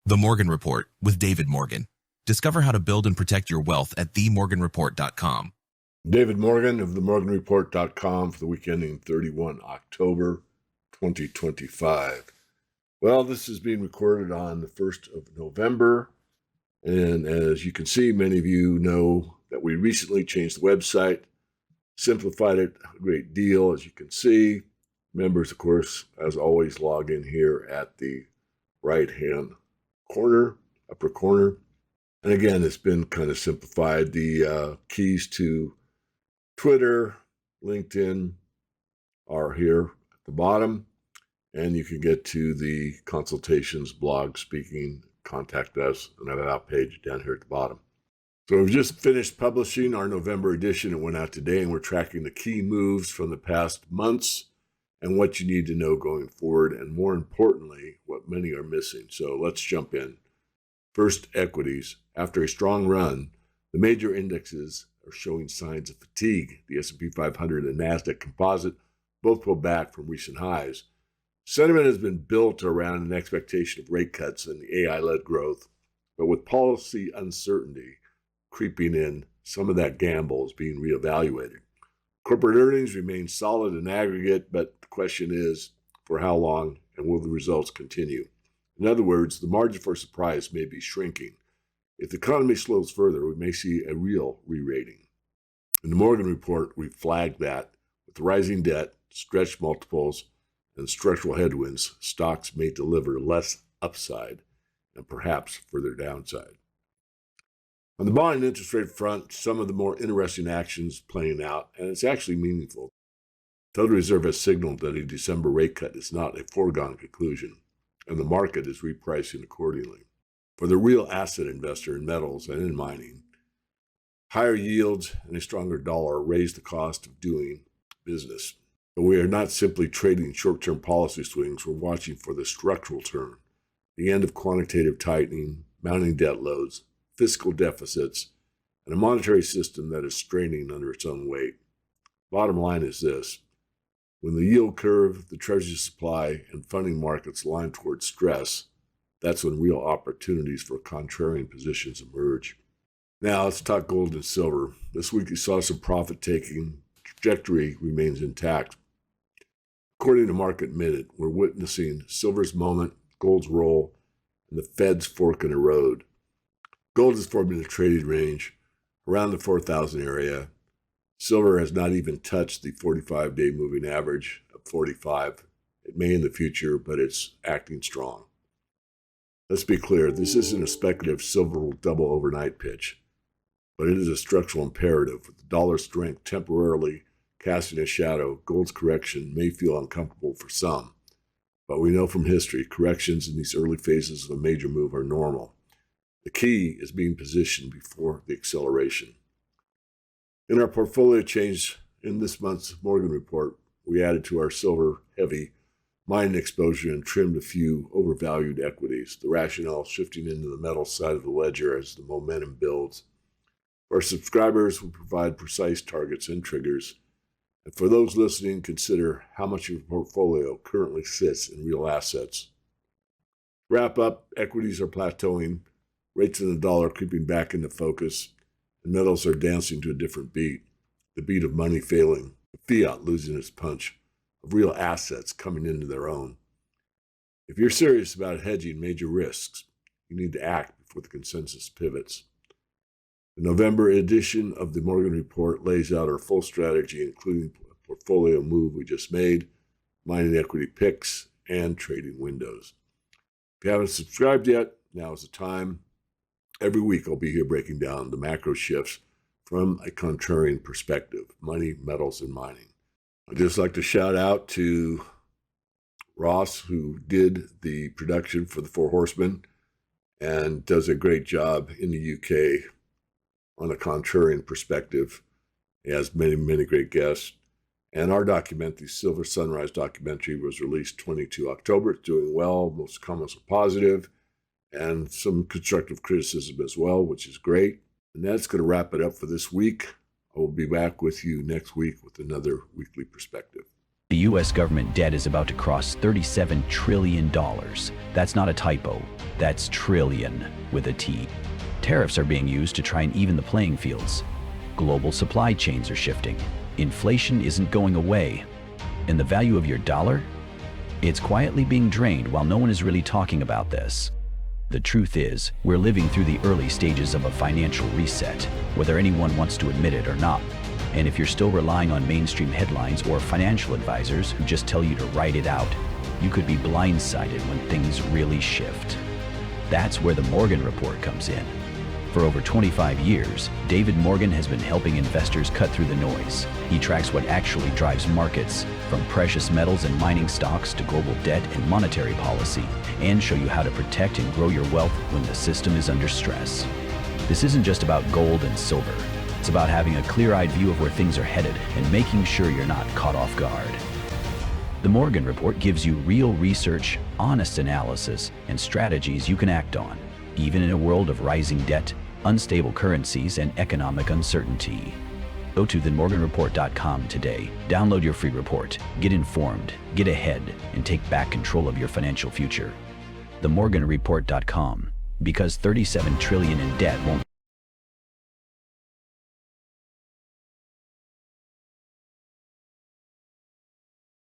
The Morgan Report with David Morgan. Discover how to build and protect your wealth at themorganreport.com. David Morgan of themorganreport.com for the week ending 31 October 2025. Well, this is being recorded on the 1st of November. And as you can see, many of you know that we recently changed the website, simplified it a great deal, as you can see. Members, of course, as always, log in here at the right-hand corner, upper corner. And again, it's been kind of simplified. The keys to Twitter, LinkedIn are here at the bottom. And you can get to the consultations, blog, speaking, contact us, and about page down here at the bottom. So we've just finished publishing our November edition. It went out today, and we're tracking the key moves from the past months and what you need to know going forward, and more importantly, what many are missing. So let's jump in. First, equities. After a strong run, the major indexes are showing signs of fatigue. The S&P 500 and NASDAQ Composite both pulled back from recent highs. Sentiment has been built around an expectation of rate cuts and AI-led growth, but with policy uncertainty creeping in, some of that gamble is being reevaluated. Corporate earnings remain solid in aggregate, but the question is, for how long, and will the results continue? In other words, the margin for surprise may be shrinking. If the economy slows further, we may see a real re-rating. In the Morgan Report, we flagged that with rising debt, stretched multiples, and structural headwinds, stocks may deliver less upside and perhaps further downside. On the bond and interest rate front, some of the more interesting actions playing out, and it's actually meaningful. The Federal Reserve has signaled that a December rate cut is not a foregone conclusion, and the market is repricing accordingly. For the real asset investor in metals and in mining, higher yields and a stronger dollar raise the cost of doing business. But we are not simply trading short-term policy swings. We're watching for the structural turn, the end of quantitative tightening, mounting debt loads, fiscal deficits, and a monetary system that is straining under its own weight. Bottom line is this. When the yield curve, the Treasury supply, and funding markets line towards stress, that's when real opportunities for contrarian positions emerge. Now, let's talk gold and silver. This week, you saw some profit-taking. Trajectory remains intact. According to Market Minute, we're witnessing silver's moment, gold's roll, and the Fed's fork in the road. Gold is forming a trading range around the 4,000 area. Silver has not even touched the 45-day moving average of 45. It may in the future, but it's acting strong. Let's be clear, this isn't a speculative silver will double overnight pitch, but it is a structural imperative. With the dollar strength temporarily casting a shadow, gold's correction may feel uncomfortable for some, but we know from history, corrections in these early phases of a major move are normal. The key is being positioned before the acceleration. In our portfolio change in this month's Morgan Report, we added to our silver-heavy mining exposure and trimmed a few overvalued equities, the rationale shifting into the metal side of the ledger as the momentum builds. For our subscribers, we provide precise targets and triggers. And for those listening, consider how much of your portfolio currently sits in real assets. Wrap up, equities are plateauing, rates in the dollar creeping back into focus, and metals are dancing to a different beat, the beat of money failing, fiat losing its punch, of real assets coming into their own. If you're serious about hedging major risks, you need to act before the consensus pivots. The November edition of the Morgan Report lays out our full strategy, including the portfolio move we just made, mining equity picks, and trading windows. If you haven't subscribed yet, now is the time. Every week I'll be here breaking down the macro shifts from a contrarian perspective, money, metals, and mining. I'd just like to shout out to Ross, who did the production for the Four Horsemen and does a great job in the UK on a contrarian perspective. He has many, many great guests. And our document, the Silver Sunrise documentary, was released 22 October. It's doing well. Most comments are positive and some constructive criticism as well, which is great. And that's going to wrap it up for this week. I will be back with you next week with another weekly perspective. The US government debt is about to cross $37 trillion. That's not a typo, that's trillion with a T. Tariffs are being used to try and even the playing fields. Global supply chains are shifting. Inflation isn't going away. And the value of your dollar? It's quietly being drained while no one is really talking about this. The truth is, we're living through the early stages of a financial reset, whether anyone wants to admit it or not. And if you're still relying on mainstream headlines or financial advisors who just tell you to write it out, you could be blindsided when things really shift. That's where the Morgan Report comes in. For over 25 years, David Morgan has been helping investors cut through the noise. He tracks what actually drives markets, from precious metals and mining stocks to global debt and monetary policy, and show you how to protect and grow your wealth when the system is under stress. This isn't just about gold and silver. It's about having a clear-eyed view of where things are headed and making sure you're not caught off guard. The Morgan Report gives you real research, honest analysis, and strategies you can act on, even in a world of rising debt, unstable currencies, and economic uncertainty. Go to themorganreport.com today, download your free report, get informed, get ahead, and take back control of your financial future. Themorganreport.com, because $37 trillion in debt won't